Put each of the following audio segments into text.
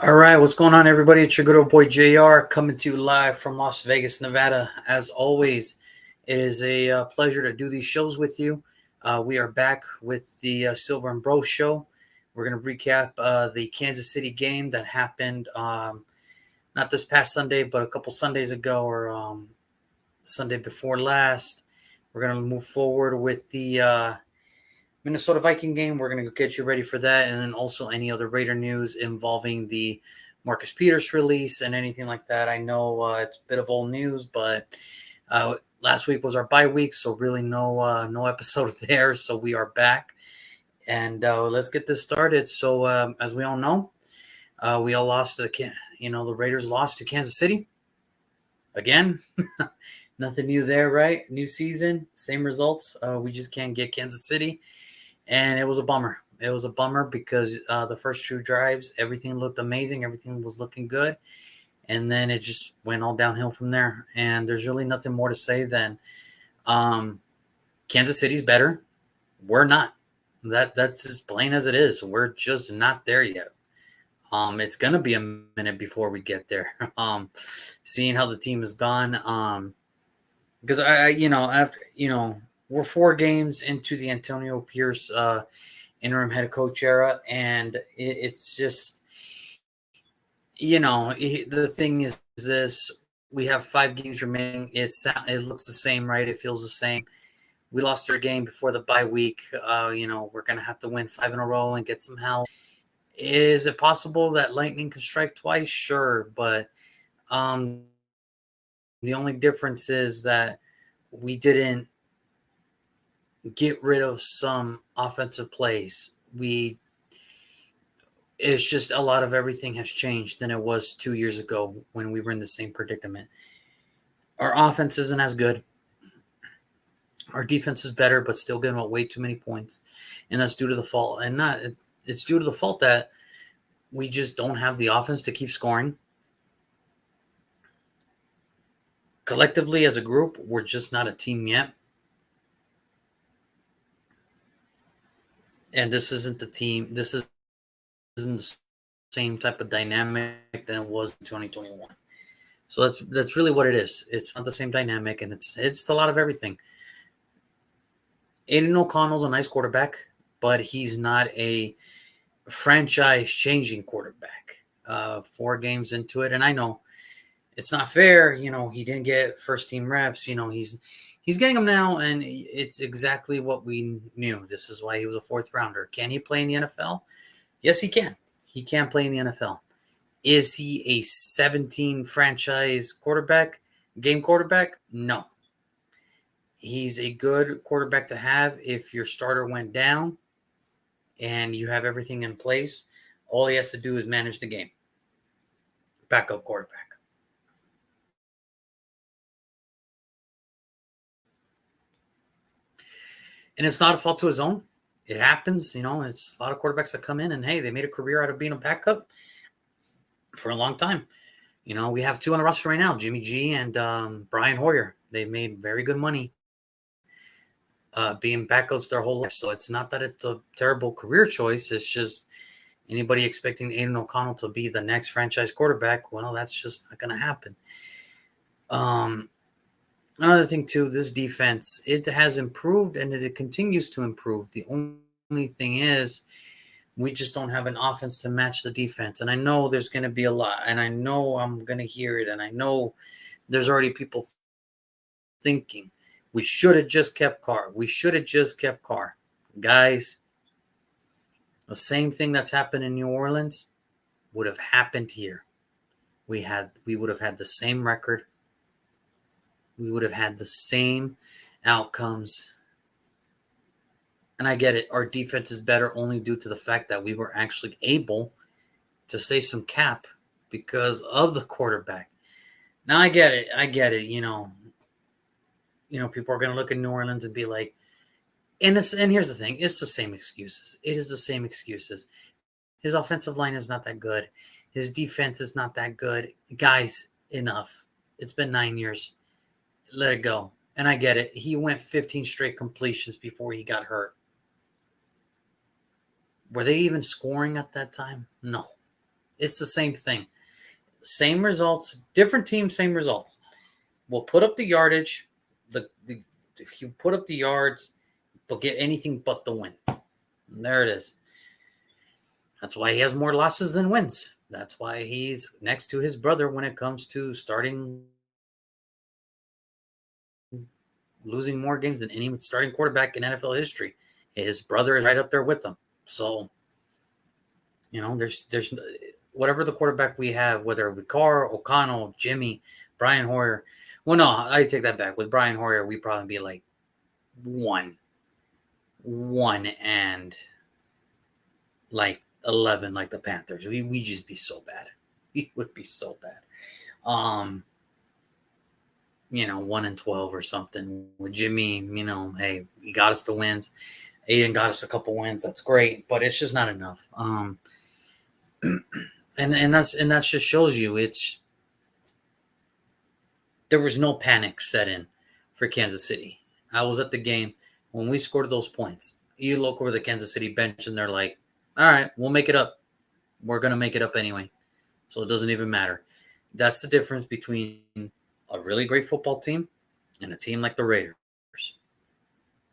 All right, what's going on, everybody? It's your good old boy JR coming to you live from Las Vegas, Nevada. As always, it is a pleasure to do these shows with you. We are back with the Silver and Bro show. We're going to recap the Kansas City game that happened not this past Sunday, but a couple Sundays ago or Sunday before last. We're going to move forward with the Minnesota Viking game. We're going to get you ready for that. And then also any other Raider news involving the Marcus Peters release and anything like that. I know it's a bit of old news, but last week was our bye week, so really no episode there. So we are back, and let's get this started. So as we all know, we all lost to the Raiders lost to Kansas City again. Nothing new there, right? New season, same results. We just can't get Kansas City. And it was a bummer. It was a bummer because the first two drives, everything looked amazing. Everything was looking good. And then it just went all downhill from there. And there's really nothing more to say than Kansas City's better. We're not. That's as plain as it is. We're just not there yet. It's gonna be a minute before we get there. Seeing how the team has gone. Because we're 4 games into the Antonio Pierce interim head coach era, and it's just the thing is this: we have 5 games remaining. It looks the same, right? It feels the same. We lost our game before the bye week. We're gonna have to win 5 in a row and get some help. Is it possible that lightning could strike twice? Sure, but um, the only difference is that we didn't get rid of some offensive plays. It's just a lot of everything has changed than it was 2 years ago when we were in the same predicament. Our offense isn't as good. Our defense is better, but still giving up way too many points, and that's due to the fault. And not it's due to the fault that we just don't have the offense to keep scoring. Collectively, as a group, we're just not a team yet. And this isn't the team. Isn't the same type of dynamic than it was in 2021. So that's really what it is. It's not the same dynamic, and it's a lot of everything. Aiden O'Connell's a nice quarterback, but he's not a franchise-changing quarterback. 4 games into it, and I know it's not fair. He didn't get first-team reps. He's getting them now, and it's exactly what we knew. This is why he was a 4th-rounder. Can he play in the NFL? Yes, he can. He can play in the NFL. Is he a 17 franchise game quarterback? No. He's a good quarterback to have if your starter went down and you have everything in place. All he has to do is manage the game. Backup quarterback. And it's not a fault to his own. It happens. It's a lot of quarterbacks that come in and, hey, they made a career out of being a backup for a long time. We have 2 on the roster right now, Jimmy G and Brian Hoyer. They made very good money being backups their whole life. So it's not that it's a terrible career choice. It's just anybody expecting Aiden O'Connell to be the next franchise quarterback, well, that's just not going to happen. Another thing, too, this defense, it has improved and it continues to improve. The only thing is we just don't have an offense to match the defense. And I know there's going to be a lot, and I know I'm going to hear it, and I know there's already people thinking, we should have just kept Carr. We should have just kept Carr. Guys, the same thing that's happened in New Orleans would have happened here. We would have had the same record. We would have had the same outcomes. And I get it. Our defense is better only due to the fact that we were actually able to save some cap because of the quarterback. Now I get it. People are going to look at New Orleans and be like, and here's the thing. It's the same excuses. It is the same excuses. His offensive line is not that good. His defense is not that good. Guys, enough. It's been 9 years. Let it go. And I get it. He went 15 straight completions before he got hurt. Were they even scoring at that time? No. It's the same thing. Same results, different team, same results. We'll put up the yardage. The if you put up the yards, they'll get anything but the win. And there it is. That's why he has more losses than wins. That's why he's next to his brother when it comes to starting losing more games than any starting quarterback in NFL history. His brother is right up there with him. So, there's whatever the quarterback we have, whether it be Carr, O'Connell, Jimmy, Brian Hoyer. Well, no, I take that back. With Brian Hoyer, we'd probably be like one and like 11, like the Panthers. We just be so bad. We would be so bad. 1-12 or something with Jimmy. Hey, he got us the wins. Aiden got us a couple wins. That's great, but it's just not enough. And that just shows you there was no panic set in for Kansas City. I was at the game when we scored those points. You look over the Kansas City bench and they're like, all right, we'll make it up. We're going to make it up anyway. So it doesn't even matter. That's the difference between a really great football team and a team like the Raiders.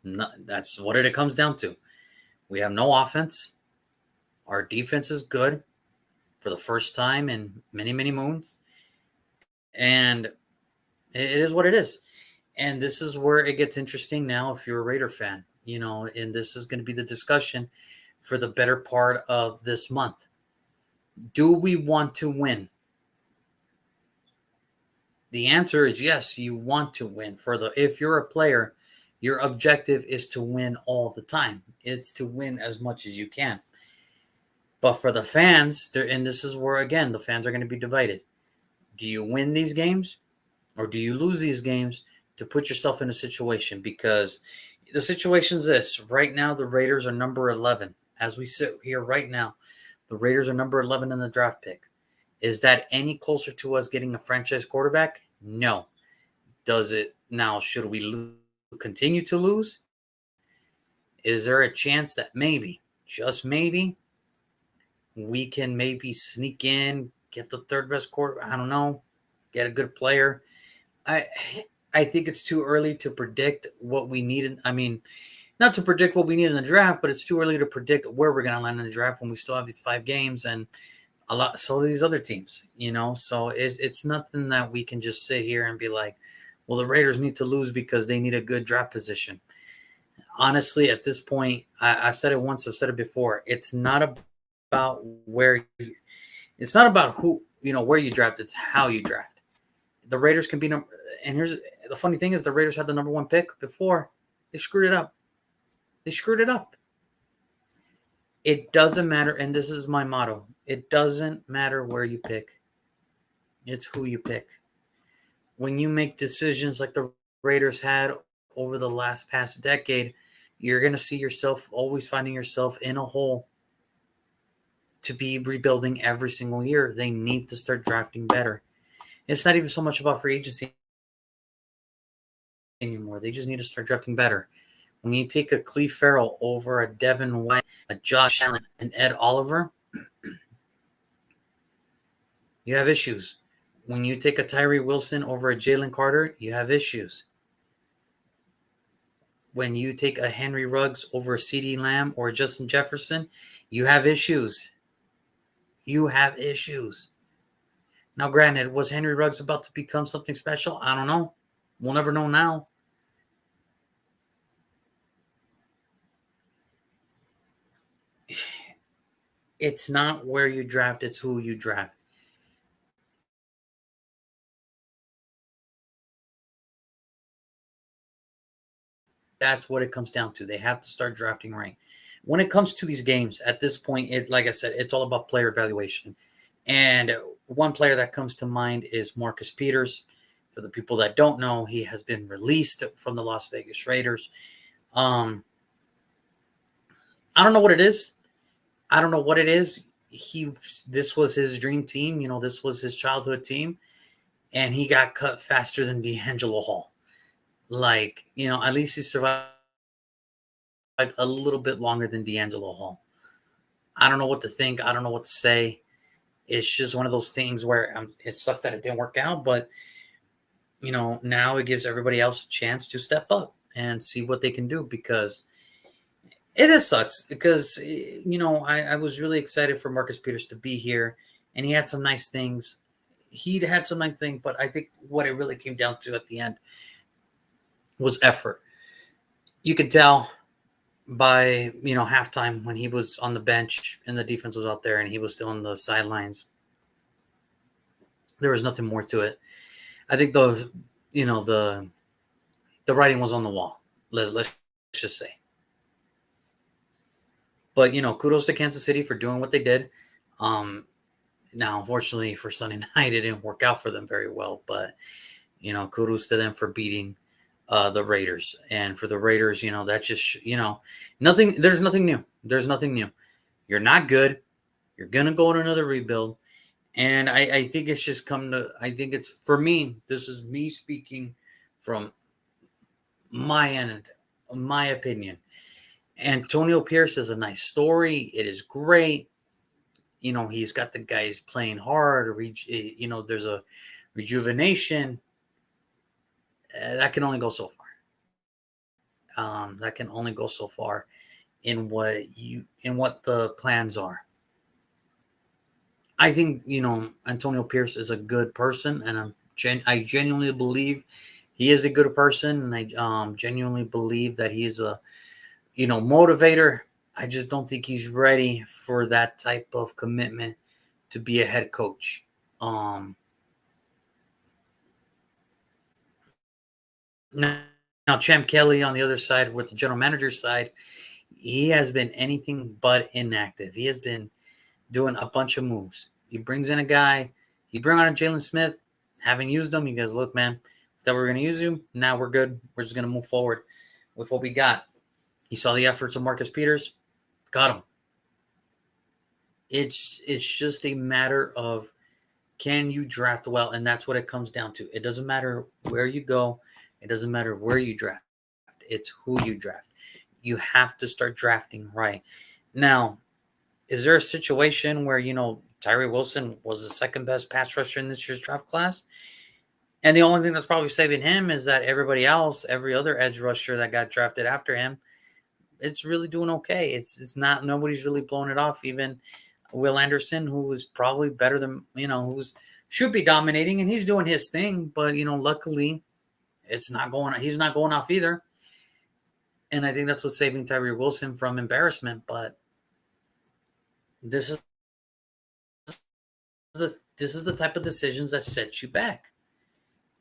That's what it comes down to. We have no offense. Our defense is good for the first time in many, many moons. And it is what it is. And this is where it gets interesting now if you're a Raider fan, and this is going to be the discussion for the better part of this month. Do we want to win? The answer is yes, you want to win. If you're a player, your objective is to win all the time. It's to win as much as you can. But for the fans, and this is where, again, the fans are going to be divided. Do you win these games or do you lose these games to put yourself in a situation? Because the situation is this. Right now, the Raiders are number 11. As we sit here right now, the Raiders are number 11 in the draft pick. Is that any closer to us getting a franchise quarterback? No. Does it now? Should we continue to lose? Is there a chance that maybe, just maybe, we can maybe sneak in, get the third best quarterback? I don't know. Get a good player. I think it's too early to predict what we need. I mean, not to predict what we need in the draft, but it's too early to predict where we're going to land in the draft when we still have these 5 games and so these other teams, So it's nothing that we can just sit here and be like, well, the Raiders need to lose because they need a good draft position. Honestly, at this point, I've said it once, I've said it before. It's not about it's not about who, where you draft. It's how you draft. The Raiders can be and here's the funny thing is the Raiders had the number 1 pick before. They screwed it up. It doesn't matter, and this is my motto. It doesn't matter where you pick. It's who you pick. When you make decisions like the Raiders had over the past decade, you're going to see yourself always finding yourself in a hole to be rebuilding every single year. They need to start drafting better. It's not even so much about free agency anymore. They just need to start drafting better. When you take a Cleve Farrell over a Devin White, a Josh Allen, and Ed Oliver, you have issues. When you take a Tyree Wilson over a Jalen Carter, you have issues. When you take a Henry Ruggs over a CeeDee Lamb or a Justin Jefferson, you have issues. Now, granted, was Henry Ruggs about to become something special? I don't know. We'll never know now. It's not where you draft, it's who you draft. That's what it comes down to. They have to start drafting right. When it comes to these games, at this point, like I said, it's all about player evaluation. And one player that comes to mind is Marcus Peters. For the people that don't know, he has been released from the Las Vegas Raiders. I don't know what it is. This was his dream team. This was his childhood team. And he got cut faster than D'Angelo Hall. At least he survived a little bit longer than D'Angelo Hall. I don't know what to think. I don't know what to say. It's just one of those things where it sucks that it didn't work out, but now it gives everybody else a chance to step up and see what they can do because it is sucks because I was really excited for Marcus Peters to be here, and he had some nice things. He had some nice things, but I think what it really came down to at the end was effort. You could tell by halftime when he was on the bench and the defense was out there and he was still on the sidelines. There was nothing more to it. I think the writing was on the wall. Let's just say. But kudos to Kansas City for doing what they did. Now, unfortunately, for Sunday night, it didn't work out for them very well. But kudos to them for beating the Raiders. And for the Raiders, that just nothing. There's nothing new. There's nothing new. You're not good. You're gonna go on another rebuild. And I think it's just come to. I think it's for me. This is me speaking from my end, my opinion. Antonio Pierce is a nice story. It is great. He's got the guys playing hard. There's a rejuvenation. That can only go so far. That can only go so far in what the plans are. I think Antonio Pierce is a good person, and I genuinely believe he is a good person, and I genuinely believe that he is a motivator. I just don't think he's ready for that type of commitment to be a head coach. Now, Champ Kelly on the other side, with the general manager side, he has been anything but inactive. He has been doing a bunch of moves. He brings in a guy. He bring on a Jalen Smith. Having used him, you guys look, man, that we're going to use him. Now we're good. We're just going to move forward with what we got. He saw the efforts of Marcus Peters. Got him. It's just a matter of, can you draft well? And that's what it comes down to. It doesn't matter where you go. It doesn't matter where you draft. It's who you draft. You have to start drafting right. Now, is there a situation where, Tyree Wilson was the second best pass rusher in this year's draft class? And the only thing that's probably saving him is that everybody else, every other edge rusher that got drafted after him, it's really doing okay. It's not, nobody's really blowing it off. Even Will Anderson, who was probably better than, who's should be dominating, and he's doing his thing, but luckily he's not going off either. And I think that's what's saving Tyree Wilson from embarrassment. But this is the type of decisions that set you back.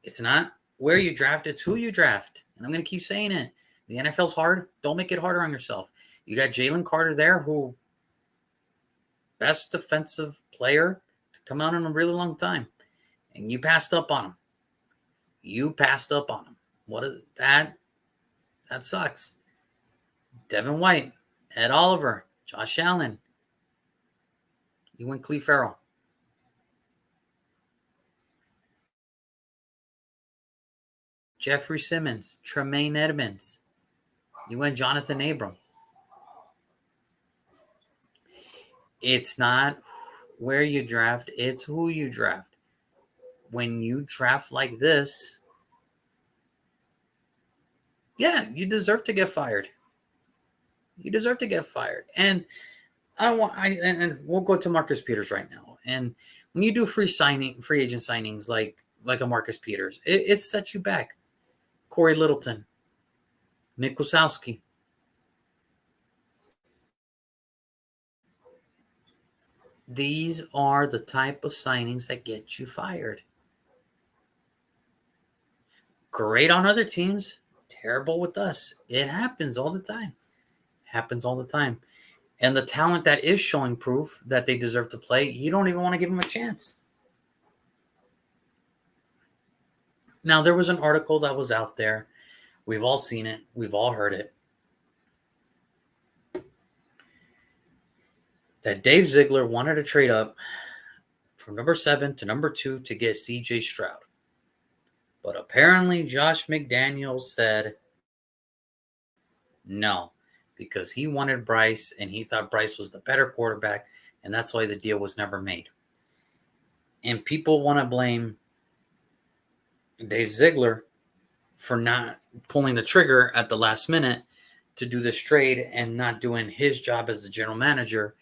It's not where you draft, it's who you draft. And I'm going to keep saying it. The NFL's hard. Don't make it harder on yourself. You got Jalen Carter there, who best defensive player to come out in a really long time. And you passed up on him. What is that? That sucks. Devin White, Ed Oliver, Josh Allen. You went Cleve Farrell. Jeffrey Simmons, Tremaine Edmonds. You went Jonathan Abram. It's not where you draft, it's who you draft. When you draft like this, yeah, you deserve to get fired. You deserve to get fired. And and we'll go to Marcus Peters right now. And when you do free agent signings like a Marcus Peters, it sets you back. Corey Littleton, Nick Kosowski. These are the type of signings that get you fired. Great on other teams, terrible with us. It happens all the time. And the talent that is showing proof that they deserve to play, you don't even want to give them a chance. Now, there was an article that was out there. We've all seen it. We've all heard it. That Dave Ziegler wanted to trade up from number 7 to number 2 to get CJ Stroud. But apparently Josh McDaniels said no, because he wanted Bryce and he thought Bryce was the better quarterback, and that's why the deal was never made. And people want to blame Dave Ziegler for not pulling the trigger at the last minute to do this trade and not doing his job as the general manager.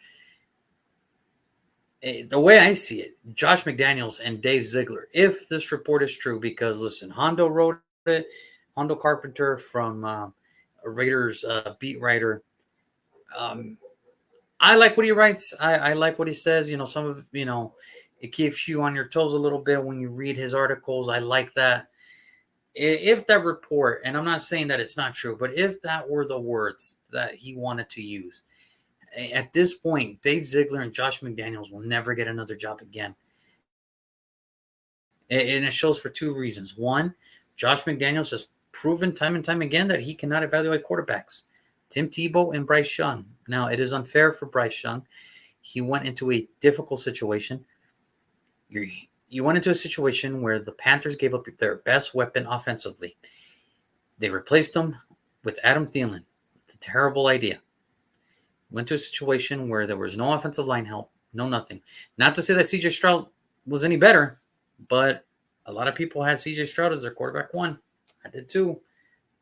The way I see it, Josh McDaniels and Dave Ziegler, if this report is true, because listen, Hondo wrote it, Hondo Carpenter from a Raiders beat writer. I like what he writes. I like what he says. Some of it keeps you on your toes a little bit when you read his articles. I like that. If that report, and I'm not saying that it's not true, but if that were the words that he wanted to use, at this point, Dave Ziegler and Josh McDaniels will never get another job again. And it shows for two reasons. One, Josh McDaniels has proven time and time again that he cannot evaluate quarterbacks. Tim Tebow and Bryce Young. Now, it is unfair for Bryce Young. He went into a difficult situation. You went into a situation where the Panthers gave up their best weapon offensively. They replaced him with Adam Thielen. It's a terrible idea. Went to a situation where there was no offensive line help, no nothing. Not to say that CJ Stroud was any better, but a lot of people had CJ Stroud as their quarterback one. I did too.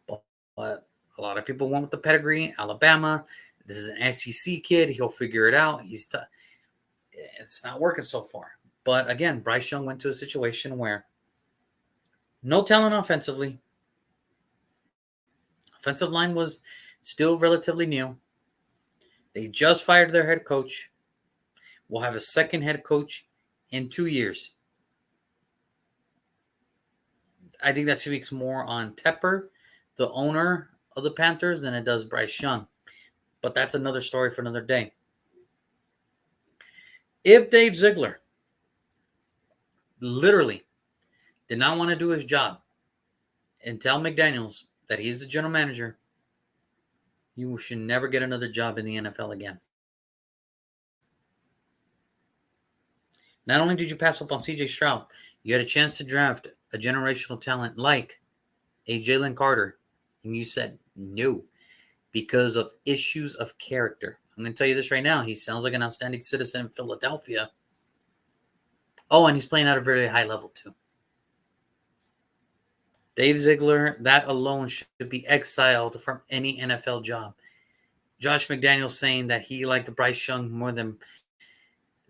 But a lot of people went with the pedigree. Alabama. This is an SEC kid. He'll figure it out. It's not working so far. But again, Bryce Young went to a situation where no talent offensively. Offensive line was still relatively new. They just fired their head coach. We'll have a second head coach in 2 years. I think that speaks more on Tepper, the owner of the Panthers, than it does Bryce Young. But that's another story for another day. If Dave Ziegler literally did not want to do his job and tell McDaniels that he's the general manager, you should never get another job in the NFL again. Not only did you pass up on CJ Stroud, you had a chance to draft a generational talent like a Jalen Carter, and you said no because of issues of character. I'm going to tell you this right now. He sounds like an outstanding citizen in Philadelphia. Oh, and he's playing at a very high level too. Dave Ziegler, that alone should be exiled from any NFL job. Josh McDaniels saying that he liked Bryce Young more than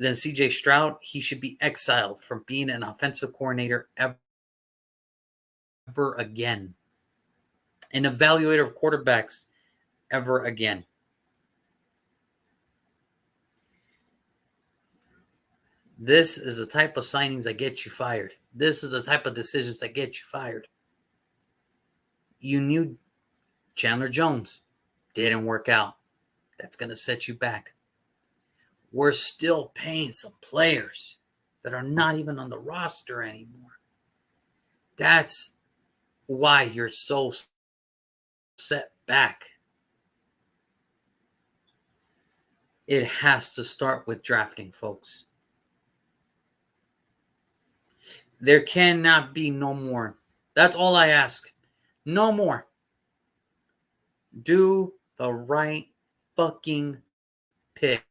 CJ Stroud, he should be exiled from being an offensive coordinator ever again. An evaluator of quarterbacks ever again. This is the type of signings that get you fired. This is the type of decisions that get you fired. You knew Chandler Jones didn't work out. That's going to set you back. We're still paying some players that are not even on the roster anymore. That's why you're so set back. It has to start with drafting, folks. There cannot be no more. That's all I ask. No more. Do the right fucking pick.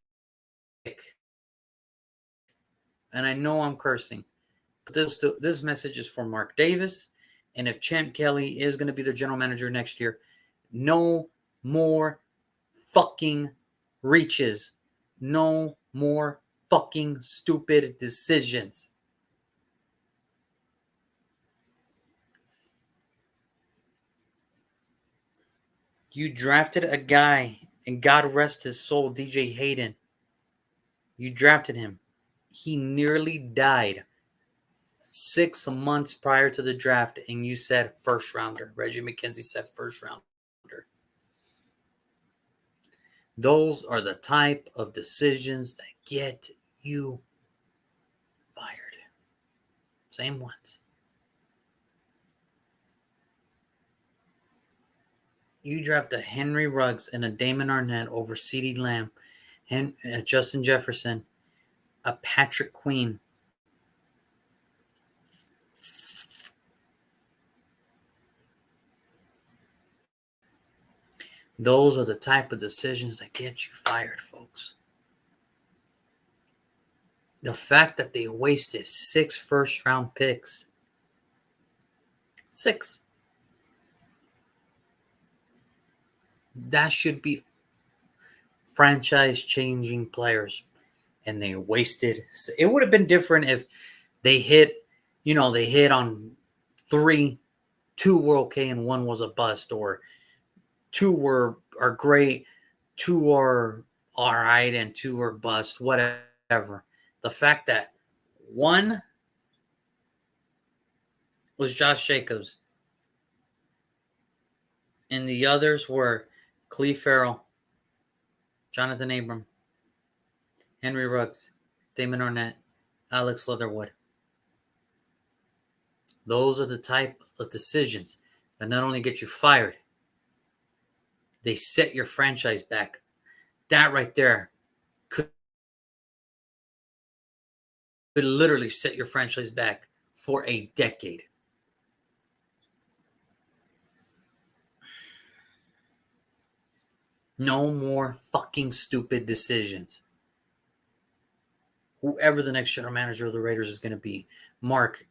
And I know I'm cursing, but this message is for Mark Davis. And if Champ Kelly is going to be the general manager next year, no more fucking reaches. No more fucking stupid decisions. You drafted a guy, and God rest his soul, DJ Hayden. You drafted him. He nearly died 6 months prior to the draft, and you said first rounder. Reggie McKenzie said first rounder. Those are the type of decisions that get you fired. Same ones. You draft a Henry Ruggs and a Damon Arnett over CeeDee Lamb, and Justin Jefferson, a Patrick Queen. Those are the type of decisions that get you fired, folks. The fact that they wasted 6 first-round picks. 6. That should be franchise-changing players. And they wasted. It would have been different if they hit, they hit on 3, 2 were okay and 1 was a bust, or 2 are great, 2 are all right, and 2 are bust, whatever. The fact that 1 was Josh Jacobs and the others were Cleve Farrell, Jonathan Abram, Henry Ruggs, Damon Arnett, Alex Leatherwood. Those are the type of decisions that not only get you fired, they set your franchise back. That right there could literally set your franchise back for a decade. No more fucking stupid decisions. Whoever the next general manager of the Raiders is going to be, Mark,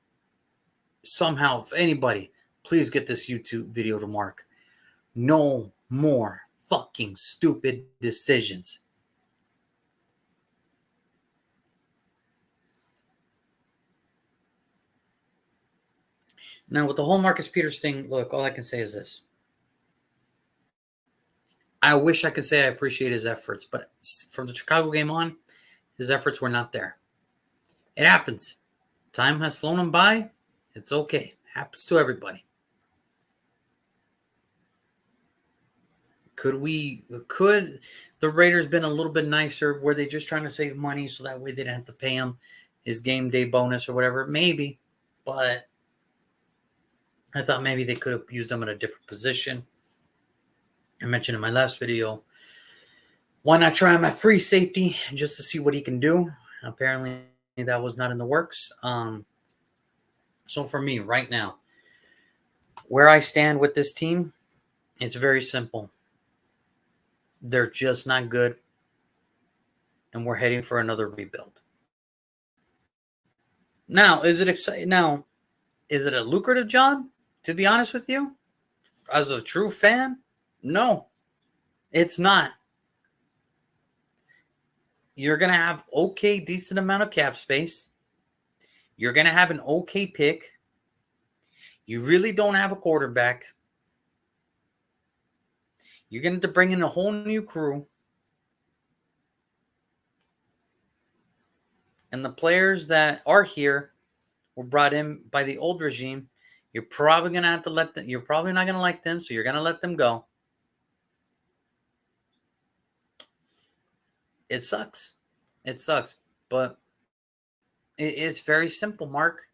somehow, if anybody, please get this YouTube video to Mark. No more fucking stupid decisions. Now, with the whole Marcus Peters thing, look, all I can say is this. I wish I could say I appreciate his efforts, but from the Chicago game on, his efforts were not there. It happens. Time has flown him by. It's okay. Happens to everybody. Could the Raiders been a little bit nicer? Were they just trying to save money so that way they didn't have to pay him his game day bonus or whatever? Maybe, but I thought maybe they could have used him in a different position. I mentioned in my last video, why not try him at free safety just to see what he can do? Apparently that was not in the works. So for me right now, where I stand with this team, it's very simple. They're just not good, and we're heading for another rebuild. Now, is it exciting? Now, is it a lucrative job? To be honest with you, as a true fan, no, it's not. You're going to have okay, decent amount of cap space. You're going to have an okay pick. You really don't have a quarterback. You're going to bring in a whole new crew. And the players that are here were brought in by the old regime. You're probably going to have to let them. You're probably not going to like them, so you're going to let them go. It sucks. It sucks. But it's very simple, Mark.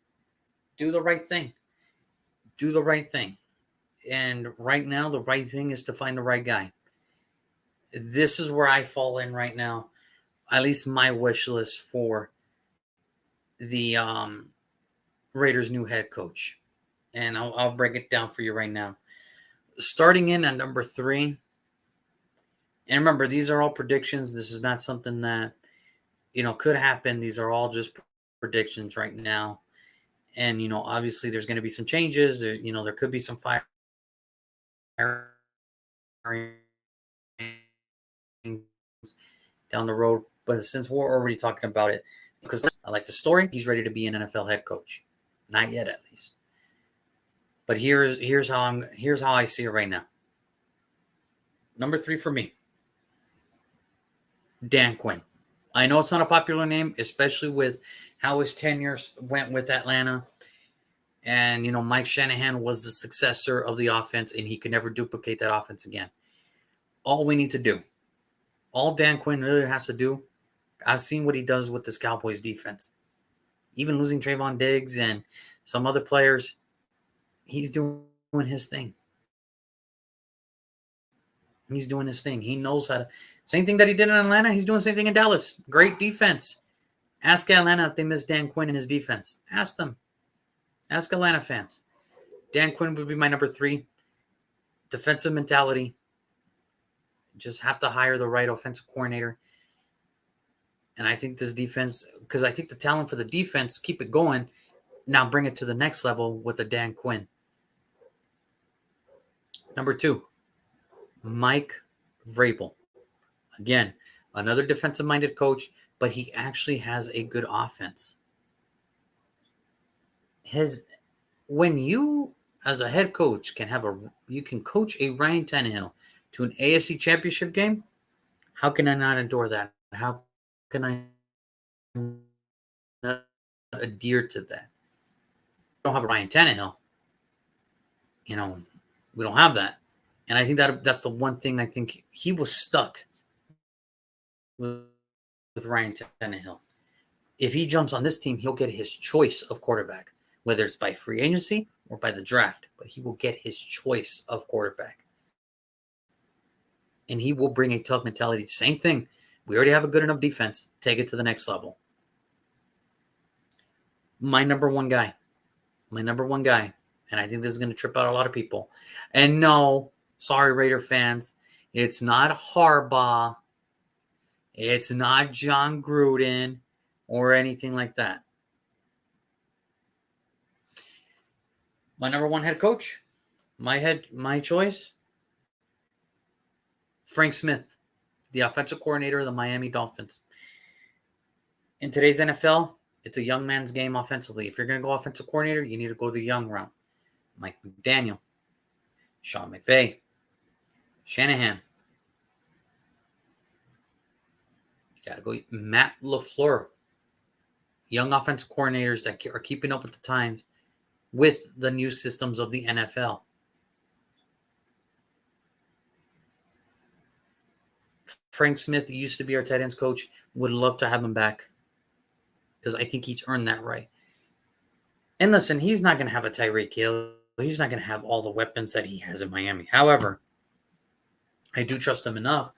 Do the right thing. Do the right thing. And right now, the right thing is to find the right guy. This is where I fall in right now. At least my wish list for the Raiders' new head coach. And I'll break it down for you right now. Starting in at number 3. And remember, these are all predictions. This is not something that, could happen. These are all just predictions right now. And, obviously there's going to be some changes. There could be some fire down the road. But since we're already talking about it, because I like the story, he's ready to be an NFL head coach. Not yet, at least. But here's how I see it right now. Number 3 for me, Dan Quinn. I know it's not a popular name, especially with how his tenure went with Atlanta. And, Mike Shanahan was the successor of the offense, and he could never duplicate that offense again. All we need to do, all Dan Quinn really has to do, I've seen what he does with this Cowboys defense. Even losing Trayvon Diggs and some other players, he's doing his thing. He's doing his thing. He knows how to. Same thing that he did in Atlanta, he's doing the same thing in Dallas. Great defense. Ask Atlanta if they miss Dan Quinn and his defense. Ask them. Ask Atlanta fans. Dan Quinn would be my number 3. Defensive mentality. Just have to hire the right offensive coordinator. And I think this defense, because I think the talent for the defense, keep it going. Now bring it to the next level with a Dan Quinn. Number 2, Mike Vrabel. Again, another defensive-minded coach, but he actually has a good offense. When you, as a head coach, you can coach a Ryan Tannehill to an AFC Championship game. How can I not endure that? How can I not adhere to that? We don't have a Ryan Tannehill. We don't have that. And I think that's the one thing I think he was stuck with Ryan Tannehill. If he jumps on this team, he'll get his choice of quarterback, whether it's by free agency or by the draft, but he will get his choice of quarterback. And he will bring a tough mentality. Same thing. We already have a good enough defense. Take it to the next level. My number one guy, and I think this is going to trip out a lot of people. And no, sorry, Raider fans, it's not Harbaugh. It's not John Gruden or anything like that. My number one head coach, my choice, Frank Smith, the offensive coordinator of the Miami Dolphins. In today's NFL, it's a young man's game offensively. If you're going to go offensive coordinator, you need to go the young route. Mike McDaniel, Sean McVay, Shanahan. You got to go Matt LaFleur. Young offensive coordinators that are keeping up with the times with the new systems of the NFL. Frank Smith used to be our tight ends coach. Would love to have him back because I think he's earned that right. And listen, he's not going to have a Tyreek Hill. He's not going to have all the weapons that he has in Miami. However, I do trust him enough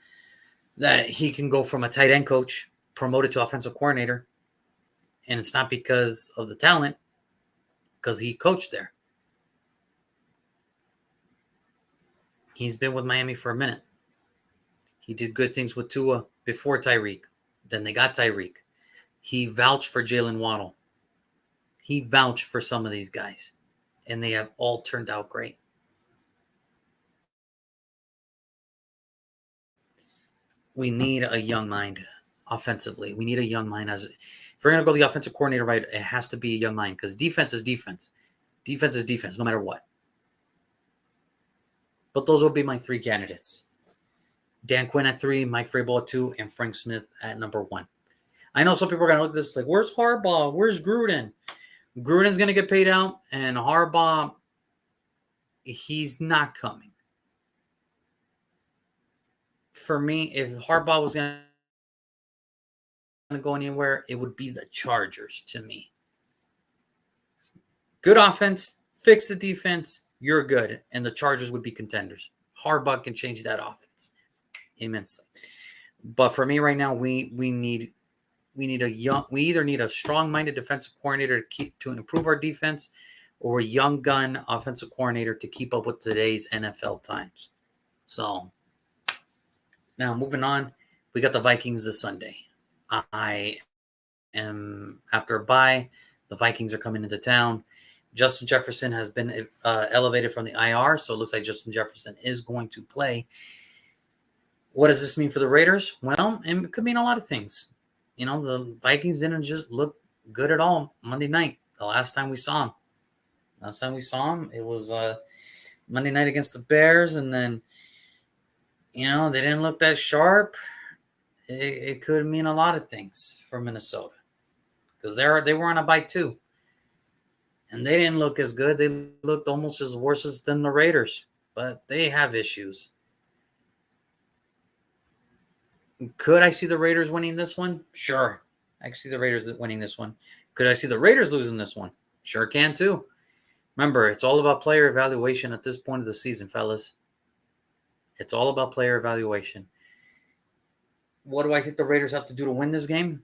that he can go from a tight end coach promoted to offensive coordinator. And it's not because of the talent, because he coached there. He's been with Miami for a minute. He did good things with Tua before Tyreek. Then they got Tyreek. He vouched for Jalen Waddle. He vouched for some of these guys. And they have all turned out great. We need a young mind offensively. We need a young mind. If we're going to go the offensive coordinator right, it has to be a young mind because defense is defense. Defense is defense, no matter what. But those will be my 3 candidates. Dan Quinn at 3, Mike Vrabel at 2, and Frank Smith at number 1. I know some people are going to look at this like, where's Harbaugh? Where's Gruden? Gruden's going to get paid out, and Harbaugh, he's not coming. For me, if Harbaugh was going to go anywhere, it would be the Chargers to me. Good offense, fix the defense, you're good, and the Chargers would be contenders. Harbaugh can change that offense immensely. But for me right now, we either need a strong-minded defensive coordinator to improve our defense, or a young gun offensive coordinator to keep up with today's NFL times. So now moving on, we got the Vikings this Sunday. I am after a bye. The Vikings are coming into town. Justin Jefferson has been elevated from the IR, so it looks like Justin Jefferson is going to play. What does this mean for the Raiders? Well, it could mean a lot of things. The Vikings didn't just look good at all Monday night. The last time we saw them, it was Monday night against the Bears, and then, they didn't look that sharp. It could mean a lot of things for Minnesota because they were on a bye too. And they didn't look as good. They looked almost as worse than the Raiders, but they have issues. Could I see the Raiders winning this one? Sure. I can see the Raiders winning this one. Could I see the Raiders losing this one? Sure can too. Remember, it's all about player evaluation at this point of the season, fellas. It's all about player evaluation. What do I think the Raiders have to do to win this game?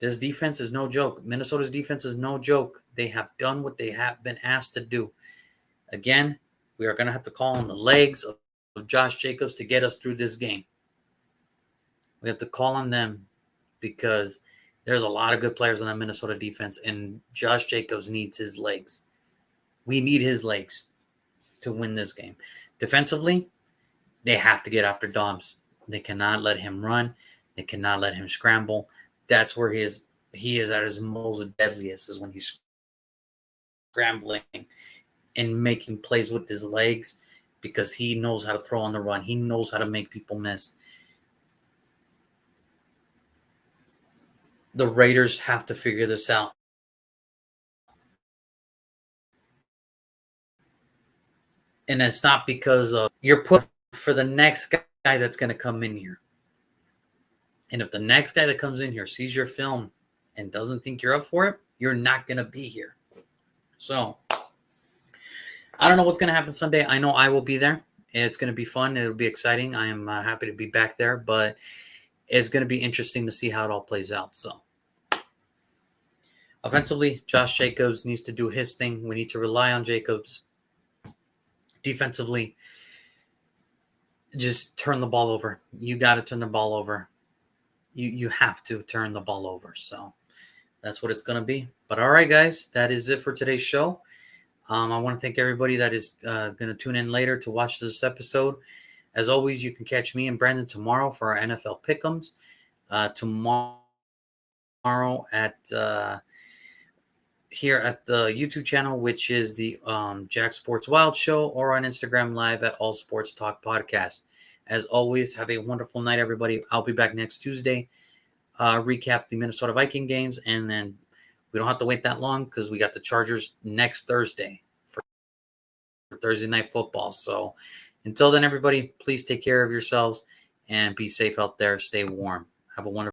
This defense is no joke. Minnesota's defense is no joke. They have done what they have been asked to do. Again, we are going to have to call on the legs of Josh Jacobs to get us through this game. We have to call on them because there's a lot of good players on that Minnesota defense, and Josh Jacobs needs his legs. We need his legs to win this game. Defensively, they have to get after Dobbs. They cannot let him run. They cannot let him scramble. That's where he is at his most deadliest, is when he's scrambling and making plays with his legs, because he knows how to throw on the run. He knows how to make people miss. The Raiders have to figure this out. And it's not because of you're put for the next guy that's going to come in here. And if the next guy that comes in here sees your film and doesn't think you're up for it, you're not going to be here. So I don't know what's going to happen Sunday. I know I will be there. It's going to be fun. It'll be exciting. I am happy to be back there, but it's going to be interesting to see how it all plays out. So offensively, Josh Jacobs needs to do his thing. We need to rely on Jacobs. Defensively, just turn the ball over. You got to turn the ball over. You have to turn the ball over. So that's what it's going to be. But all right, guys, that is it for today's show. I want to thank everybody that is going to tune in later to watch this episode. As always, you can catch me and Brandon tomorrow for our NFL Pick'ems. Tomorrow at here at the YouTube channel, which is the Jack Sports Wild Show, or on Instagram Live at All Sports Talk Podcast. As always, have a wonderful night, everybody. I'll be back next Tuesday. Recap the Minnesota Viking games, and then we don't have to wait that long because we got the Chargers next Thursday for Thursday Night Football. So until then, everybody, please take care of yourselves and be safe out there. Stay warm. Have a wonderful